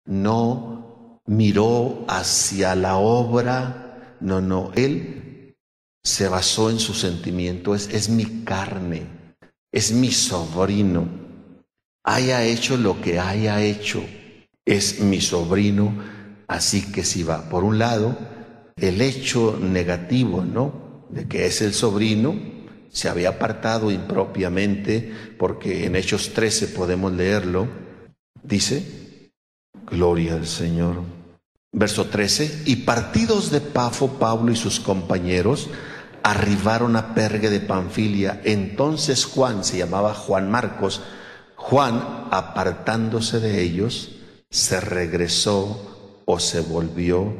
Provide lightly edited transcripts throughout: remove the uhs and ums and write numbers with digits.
no miró hacia la obra, no, él se basó en su sentimiento, es mi carne, es mi sobrino, haya hecho lo que haya hecho, es mi sobrino, así que si va. Por un lado, el hecho negativo, ¿no?, de que es el sobrino, se había apartado impropiamente, porque en Hechos 13 podemos leerlo, dice, gloria al Señor. Verso 13, y partidos de Pafo, Pablo y sus compañeros arribaron a Pergue de Panfilia. Entonces Juan, se llamaba Juan Marcos, Juan, apartándose de ellos, se regresó o se volvió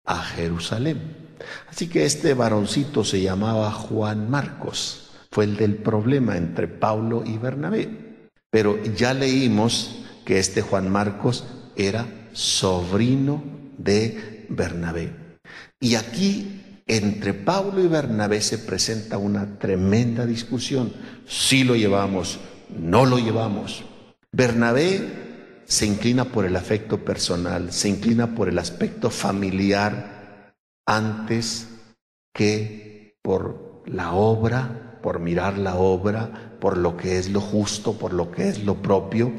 a Jerusalén. Así que este varoncito se llamaba Juan Marcos, fue el del problema entre Pablo y Bernabé. Pero ya leímos que este Juan Marcos era sobrino de Bernabé. Y aquí entre Pablo y Bernabé se presenta una tremenda discusión. Si lo llevamos, no lo llevamos. Bernabé se inclina por el afecto personal, se inclina por el aspecto familiar antes que por la obra, por mirar la obra, por lo que es lo justo, por lo que es lo propio.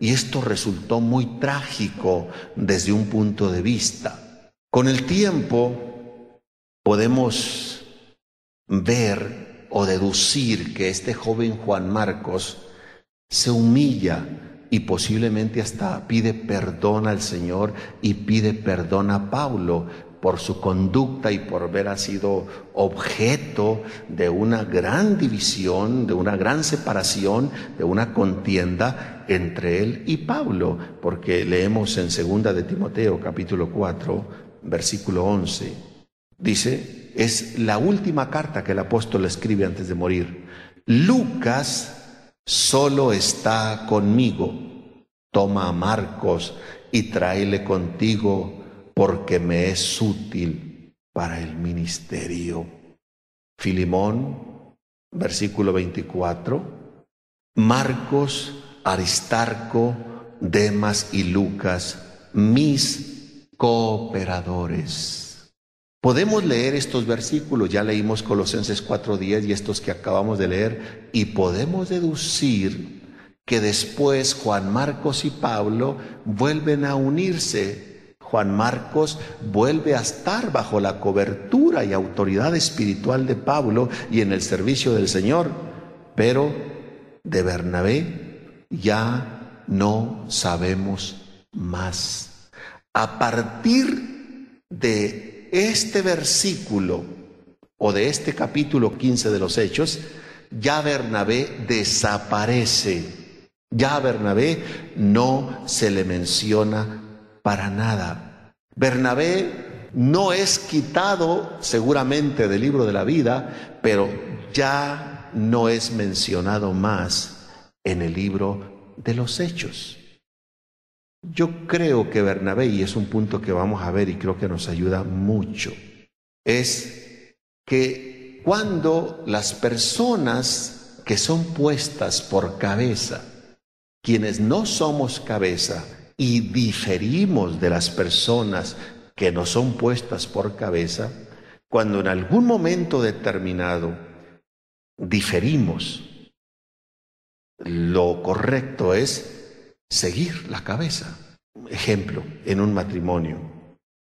Y esto resultó muy trágico desde un punto de vista. Con el tiempo podemos ver o deducir que este joven Juan Marcos se humilla y posiblemente hasta pide perdón al Señor y pide perdón a Pablo por su conducta y por haber sido objeto de una gran división, de una gran separación, de una contienda entre él y Pablo, porque leemos en 2 de Timoteo capítulo 4 versículo 11, dice, es la última carta que el apóstol escribe antes de morir: Lucas solo está conmigo, toma a Marcos y tráele contigo, porque me es útil para el ministerio. Filemón, versículo 24, Marcos, Aristarco, Demas y Lucas, mis cooperadores. Podemos leer estos versículos, ya leímos Colosenses 4:10 y estos que acabamos de leer, y podemos deducir que después Juan Marcos y Pablo vuelven a unirse. Juan Marcos vuelve a estar bajo la cobertura y autoridad espiritual de Pablo y en el servicio del Señor, pero de Bernabé ya no sabemos más. A partir de este versículo o de este capítulo 15 de los Hechos, ya Bernabé desaparece. Ya a Bernabé no se le menciona para nada. Bernabé no es quitado seguramente del libro de la vida, pero ya no es mencionado más en el libro de los Hechos. Yo creo que Bernabé, y es un punto que vamos a ver y creo que nos ayuda mucho, es que cuando las personas que son puestas por cabeza, quienes no somos cabeza y diferimos de las personas que no son puestas por cabeza, cuando en algún momento determinado diferimos, lo correcto es seguir la cabeza. Ejemplo, en un matrimonio.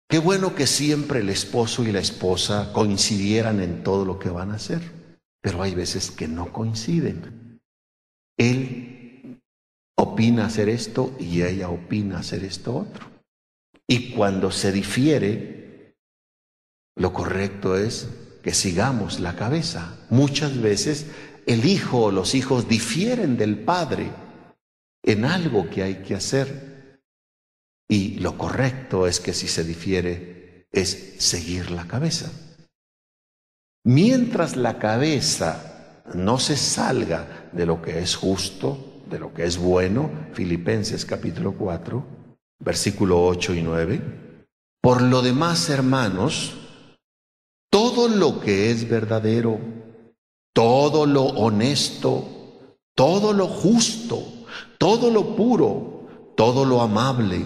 Qué bueno que siempre el esposo y la esposa coincidieran en todo lo que van a hacer, pero hay veces que no coinciden. Él opina hacer esto y ella opina hacer esto otro. Y cuando se difiere, lo correcto es que sigamos la cabeza. Muchas veces el hijo o los hijos difieren del padre en algo que hay que hacer. Y lo correcto es que si se difiere es seguir la cabeza. Mientras la cabeza no se salga de lo que es justo, de lo que es bueno, Filipenses capítulo 4, versículo 8 y 9. Por lo demás, hermanos, todo lo que es verdadero, todo lo honesto, todo lo justo, todo lo puro, todo lo amable,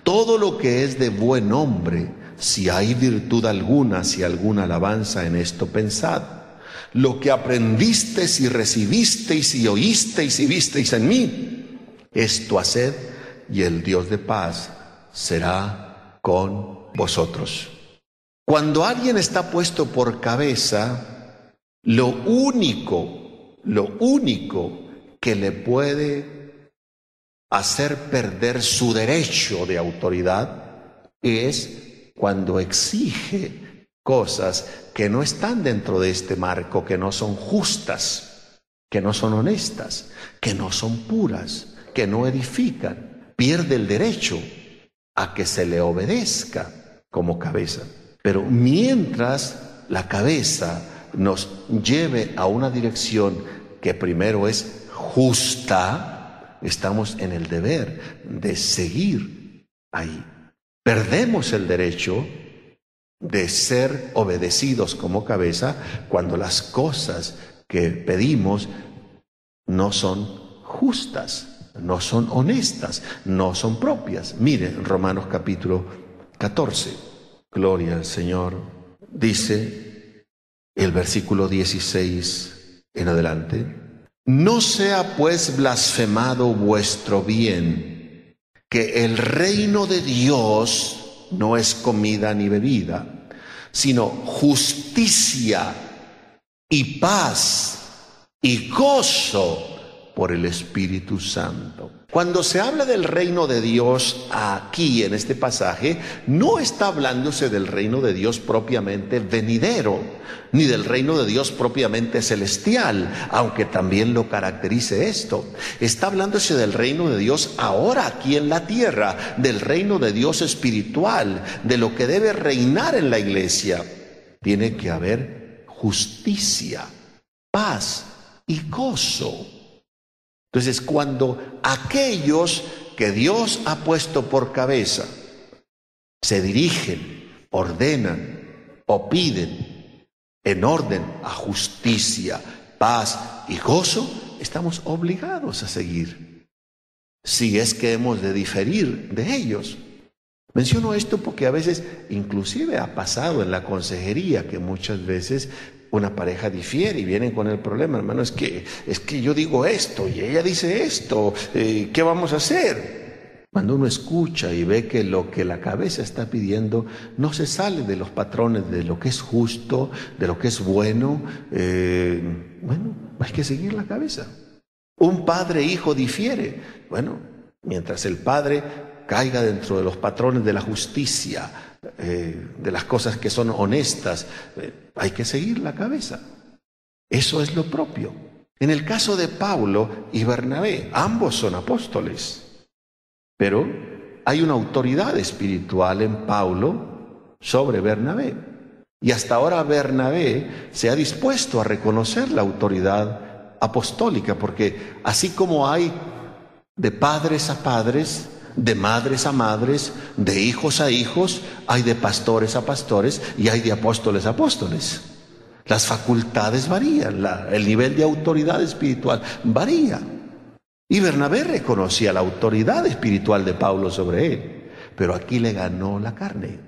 todo lo que es de buen nombre, si hay virtud alguna, si alguna alabanza, en esto pensad. Lo que aprendisteis y recibisteis y oísteis y visteis en mí, esto haced, y el Dios de paz será con vosotros. Cuando alguien está puesto por cabeza, lo único que le puede hacer perder su derecho de autoridad es cuando exige cosas que no están dentro de este marco, que no son justas, que no son honestas, que no son puras, que no edifican. Pierde el derecho a que se le obedezca como cabeza. Pero mientras la cabeza nos lleve a una dirección que primero es justa, estamos en el deber de seguir ahí. Perdemos el derecho de ser obedecidos como cabeza cuando las cosas que pedimos no son justas, no son honestas, no son propias. Miren, Romanos capítulo 14, gloria al Señor, dice el versículo 16 en adelante: no sea pues blasfemado vuestro bien, que el reino de Dios no es comida ni bebida, sino justicia y paz y gozo por el Espíritu Santo. Cuando se habla del reino de Dios aquí en este pasaje, no está hablándose del reino de Dios propiamente venidero, ni del reino de Dios propiamente celestial, aunque también lo caracterice esto. Está hablándose del reino de Dios ahora aquí en la tierra, del reino de Dios espiritual, de lo que debe reinar en la iglesia. Tiene que haber justicia, paz y gozo. Entonces, cuando aquellos que Dios ha puesto por cabeza se dirigen, ordenan o piden en orden a justicia, paz y gozo, estamos obligados a seguir, si es que hemos de diferir de ellos. Menciono esto porque a veces, inclusive ha pasado en la consejería, que muchas veces una pareja difiere y vienen con el problema: hermano, es que yo digo esto y ella dice esto, ¿qué vamos a hacer? Cuando uno escucha y ve que lo que la cabeza está pidiendo no se sale de los patrones de lo que es justo, de lo que es bueno, bueno, hay que seguir la cabeza. Un padre e hijo difiere. Bueno, mientras el padre caiga dentro de los patrones de la justicia, de las cosas que son honestas, hay que seguir la cabeza. Eso es lo propio. En el caso de Pablo y Bernabé, ambos son apóstoles, pero hay una autoridad espiritual en Pablo sobre Bernabé. Y hasta ahora Bernabé se ha dispuesto a reconocer la autoridad apostólica, porque así como hay de padres a padres, de madres a madres, de hijos a hijos, hay de pastores a pastores y hay de apóstoles a apóstoles. Las facultades varían, el nivel de autoridad espiritual varía. Y Bernabé reconocía la autoridad espiritual de Pablo sobre él, pero aquí le ganó la carne,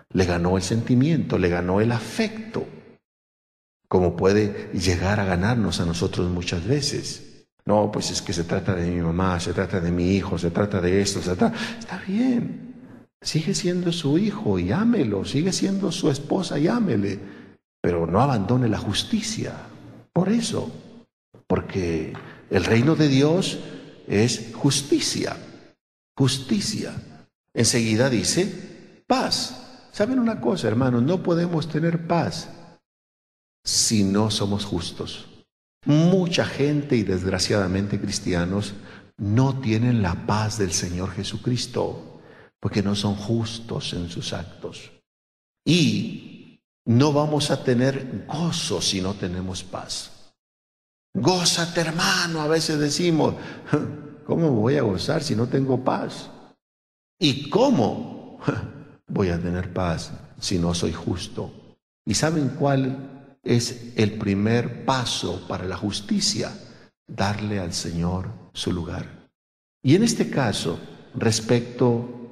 le ganó el sentimiento, le ganó el afecto, como puede llegar a ganarnos a nosotros muchas veces. No, pues es que se trata de mi mamá, se trata de mi hijo, se trata de esto, está bien. Sigue siendo su hijo y ámelo, sigue siendo su esposa y ámele, pero no abandone la justicia. Por eso, porque el reino de Dios es justicia, justicia. Enseguida dice paz. ¿Saben una cosa, hermanos? No podemos tener paz si no somos justos. Mucha gente, y desgraciadamente cristianos, no tienen la paz del Señor Jesucristo porque no son justos en sus actos. Y no vamos a tener gozo si no tenemos paz. Gózate, hermano, a veces decimos: ¿cómo voy a gozar si no tengo paz? ¿Y cómo voy a tener paz si no soy justo? ¿Y saben cuál es el primer paso para la justicia? Darle al Señor su lugar. Y en este caso, respecto